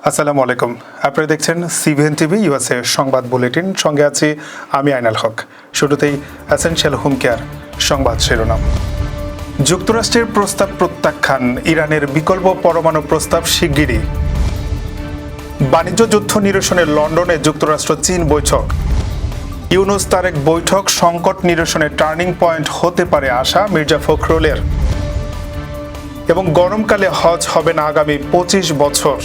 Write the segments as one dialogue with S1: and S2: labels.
S1: আসসালামু আলাইকুম। আপনারা দেখছেন সিভিএন টিভি ইউএসএ সংবাদ বুলেটিন। সঙ্গে আছি আমি আইনাল হক। শুরুতেই এসেনশিয়াল হোম কেয়ার সংবাদ শিরোনাম। যুক্তরাষ্ট্রের প্রস্তাব প্রত্যাখ্যান, ইরানের বিকল্প পরমাণু প্রস্তাব শিগগিরই। বাণিজ্য যুদ্ধ নিরসনে লন্ডনে যুক্তরাষ্ট্র চীন বৈঠক। ইউনুস তারেক বৈঠক সংকট নিরসনে টার্নিং পয়েন্ট হতে পারে আশা মির্জা ফখরুলের। এবং গরমকালে হজ হবে না আগামী 25 বছর।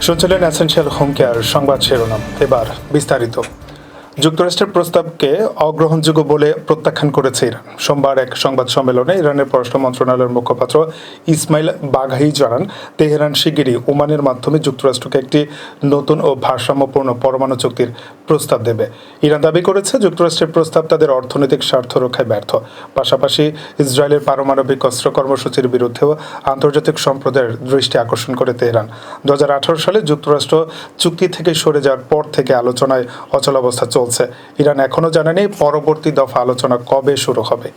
S1: শুনছিলেন এসেনশিয়াল হোম কেয়ার সংবাদ শিরোনাম। এবার বিস্তারিত। যুক্তরাষ্ট্রের প্রস্তাবকে অগ্রহণযোগ্য বলে প্রত্যাখ্যান করেছে ইরান। সোমবার এক সংবাদ সম্মেলনে ইরানের পররাষ্ট্র মন্ত্রণালয়ের মুখপাত্র ইসমাইল বাঘাই জানান, তেহরান শিগগিরই ওমানের মাধ্যমে যুক্তরাষ্ট্রকে একটি নতুন ও ভারসাম্যপূর্ণ পরমাণু চুক্তির প্রস্তাব দেবে। ইরান দাবি করেছে, যুক্তরাষ্ট্রের প্রস্তাব তাদের অর্থনৈতিক স্বার্থ রক্ষায় ব্যর্থ। পাশাপাশি ইসরায়েলের পারমাণবিক অস্ত্র কর্মসূচির বিরুদ্ধেও আন্তর্জাতিক সম্প্রদায়ের দৃষ্টি আকর্ষণ করে তেহরান। 2018 সালে যুক্তরাষ্ট্র চুক্তি থেকে সরে যাওয়ার পর থেকে আলোচনায় অচলাবস্থা চলছে। ইরান এখনো জানেনি পরবর্তী দফা আলোচনা কবে শুরু হবে।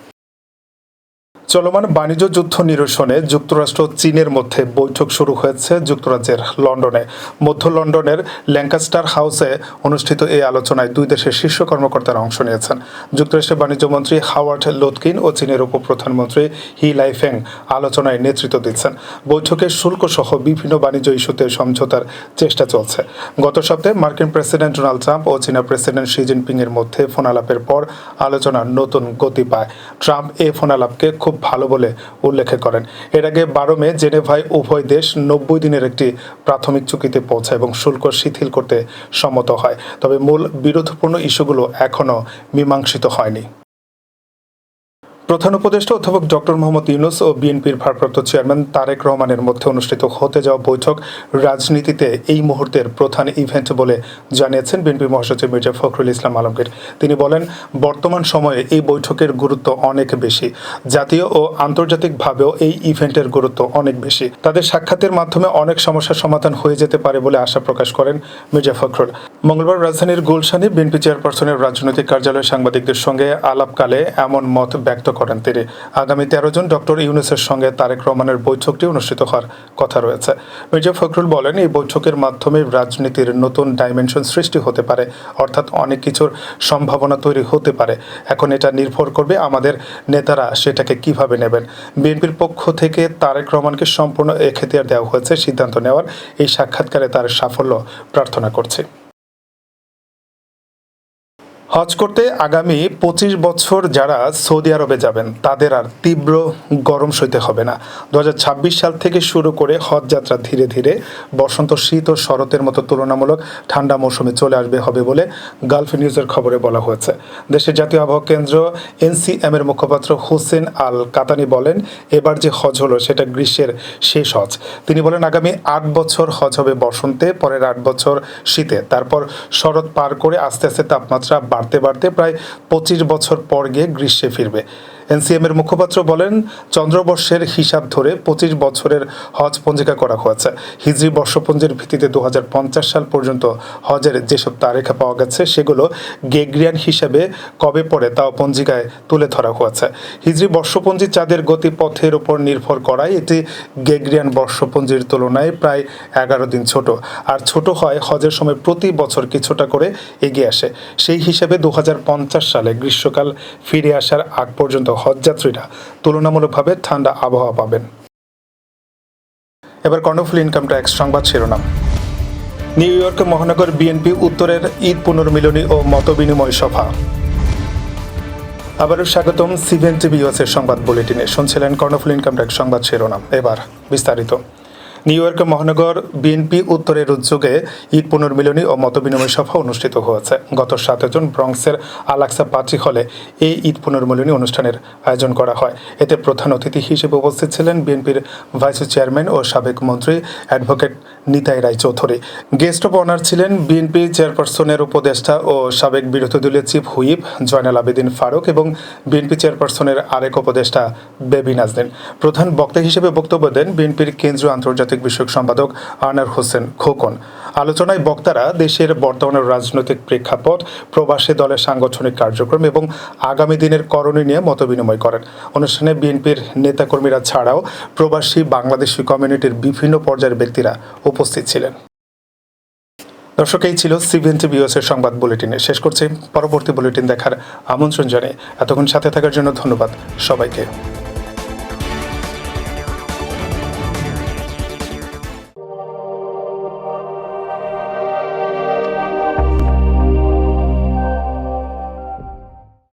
S1: চলমান বাণিজ্য যুদ্ধ নিরসনে যুক্তরাষ্ট্র চীনের মধ্যে বৈঠক শুরু হয়েছে যুক্তরাজ্যের লন্ডনে। মধ্য লন্ডনের ল্যাঙ্কাস্টার হাউসে অনুষ্ঠিত এই আলোচনায় দুই দেশের শীর্ষ কর্মকর্তারা অংশ নিয়েছেন। যুক্তরাষ্ট্রের বাণিজ্যমন্ত্রী হাওয়ার্ড লোদকিন ও চীনের উপপ্রধানমন্ত্রী হি লাইফেং আলোচনায় নেতৃত্ব দিচ্ছেন। বৈঠকে শুল্ক সহ বিভিন্ন বাণিজ্য ইস্যুতে সমঝোতার চেষ্টা চলছে। গত সপ্তাহে মার্কিন প্রেসিডেন্ট ডোনাল্ড ট্রাম্প ও চীনা প্রেসিডেন্ট শি জিনপিং এর মধ্যে ফোনালাপের পর আলোচনা নতুন গতি পায়। ট্রাম্প এই ফোনালাপকে খুব ভালো বলে উল্লেখ করেন। এর আগে 12 মে জেনেভায় উভয় দেশ 90 দিনের একটি প্রাথমিক চুক্তিতে পৌঁছায় এবং শুল্ক শিথিল করতে সম্মত হয়। তবে মূল বিরোধপূর্ণ ইস্যুগুলো এখনও মীমাংসিত হয়নি। প্রধান উপদেষ্টা অধ্যাপক ডক্টর মোহাম্মদ ইউনুস ও বিএনপির ভারপ্রাপ্ত চেয়ারম্যান তারেক রহমানের মধ্যে অনুষ্ঠিত হতে যাওয়া বৈঠক রাজনীতিতে এই মুহূর্তের প্রধান ইভেন্ট বলে জানিয়েছেন বিএনপির মহাসচিব মির্জা ফখরুল ইসলাম আলমগীর। তিনি বলেন, বর্তমান সময়ে এই বৈঠকের গুরুত্ব অনেক বেশি। জাতীয় ও আন্তর্জাতিকভাবেও এই ইভেন্টের গুরুত্ব অনেক বেশি। তাদের সাক্ষাতের মাধ্যমে অনেক সমস্যার সমাধান হয়ে যেতে পারে বলে আশা প্রকাশ করেন মির্জা ফখরুল। মঙ্গলবার রাজধানীর গুলশানে বিএনপি চেয়ারপারসনের রাজনৈতিক কার্যালয়ে সাংবাদিকদের সঙ্গে আলাপকালে এমন মত ব্যক্ত করেন তিনি। আগামী 13 জন ডক্টর ইউনুসের সঙ্গে তারেক রহমানের বৈঠকটি অনুষ্ঠিত হওয়ার কথা রয়েছে। মির্জা ফখরুল বলেন, এই বৈঠকের মাধ্যমে রাজনীতির নতুন ডাইমেনশন সৃষ্টি হতে পারে, অর্থাৎ অনেক কিছুর সম্ভাবনা তৈরি হতে পারে। এখন এটা নির্ভর করবে আমাদের নেতারা সেটাকে কিভাবে নেবেন। বিএনপির পক্ষ থেকে তারেক রহমানকে সম্পূর্ণ এখতিয়ার দেওয়া হয়েছে সিদ্ধান্ত নেওয়ার। এই সাক্ষাৎকারে তার সাফল্য প্রার্থনা করছে। হজ করতে আগামী 25 বছর যারা সৌদি আরবে যাবেন তাদের আর তীব্র গরম সইতে হবে না। 2026 সাল থেকে শুরু করে হজ যাত্রা ধীরে ধীরে বসন্ত, শীত ও শরতের মতো তুলনামূলক ঠান্ডা মৌসুমে চলে হবে বলে গালফ নিউজের খবরে বলা হয়েছে। দেশের জাতীয় আবহাওয়া কেন্দ্র এনসিএম এর মুখপাত্র হোসেন আল কাতানি বলেন, এবার যে হজ হলো সেটা গ্রীষ্মের শেষ হজ। তিনি বলেন, আগামী 8 বছর হজ হবে বসন্তে, পরের 8 বছর শীতে, তারপর শরৎ পার করে আস্তে আস্তে তাপমাত্রা বাড়তে বাড়তে প্রায় 25 বছর পর গিয়ে গ্রীষ্মে ফিরবে। এনসিএম এর মুখপাত্র বলেন, চন্দ্রবর্ষের হিসাব ধরে 25 বছরের হজ পঞ্জিকা করা হয়েছে। হিজরি বর্ষপঞ্জির ভিত্তিতে 2050 সাল পর্যন্ত হজের যেসব তারিখ পাওয়া গেছে সেগুলো গ্রেগরিয়ান হিসাবে কবে পড়ে তাও পঞ্জিকায় তুলে ধরা হয়েছে। হিজরি বর্ষপঞ্জি চাঁদের গতিপথের উপর নির্ভর করায় এটি গ্রেগরিয়ান বর্ষপঞ্জির তুলনায় প্রায় 11 দিন ছোট। আর ছোট হয় হজের সময় প্রতি বছর কিছুটা করে এগিয়ে আসে। সেই হিসাবে 2050 সালে গ্রীষ্মকাল ফিরে আসার আগ পর্যন্ত হজযাত্রীরা তুলনামূলকভাবে ঠান্ডা আবহাওয়া পাবেন। এবার কর্ণফুলী ইনকাম ট্যাক্স সংবাদ শিরোনাম। নিউ ইয়র্ক মহানগর বিএনপি উত্তরের ঈদ পুনর্মিলনী ও মতবিনিময় সভা। আবারও স্বাগতম সিভিএন টিভি ইউএসএ সংবাদ বুলেটিনে। শুনছিলেন কর্ণফুলী ইনকাম ট্যাক্স সংবাদ শিরোনাম। এবার বিস্তারিত। নিউ ইয়র্ক মহানগর বিএনপি উত্তরের উদ্যোগে ঈদ পুনর্মিলনী ও মতবিনিময় সভা অনুষ্ঠিত হয়েছে। গত 7 জুন ব্রঙ্কসের আলাক্সা পার্টি হলে এই ঈদ পুনর্মিলনী অনুষ্ঠানের আয়োজন করা হয়। এতে প্রধান অতিথি হিসেবে উপস্থিত ছিলেন বিএনপির ভাইস চেয়ারম্যান ও সাবেক মন্ত্রী advocate Nitai Roychowdhury. Guest of honour ছিলেন বিএনপি চেয়ারপারসনের উপদেষ্টা ও সাবেক বিরোধী দলীয় চিফ হুইপ জয়নাল আবেদিন ফারুক এবং বিএনপি চেয়ারপারসনের আরেক উপদেষ্টা বেবি নাজনীন। প্রধান বক্তা হিসেবে বক্তব্য দেন বিএনপির কেন্দ্রীয় আন্তর্জাতিক রাজনৈতিক বিষয়ক সম্পাদক আনার হোসেন খোকন। আলোচনায় বক্তারা দেশের বর্তমানের রাজনৈতিক প্রেক্ষাপট, প্রবাসী দলের সাংগঠনিক কার্যক্রম এবং আগামী দিনের করণীয় নিয়ে মতবিনিময় করেন। অনুষ্ঠানে বিএনপির নেতাকর্মীরা ছাড়াও প্রবাসী বাংলাদেশি কমিউনিটির বিভিন্ন পর্যায়ের ব্যক্তিরা উপস্থিত ছিলেন। দর্শক, এই ছিল সিবিএন টিভি এর সংবাদ বুলেটিনে। শেষ করছি। পরবর্তী বুলেটিন দেখার আমন্ত্রণ জানিয়ে এতক্ষণ সাথে থাকার জন্য ধন্যবাদ সবাইকে।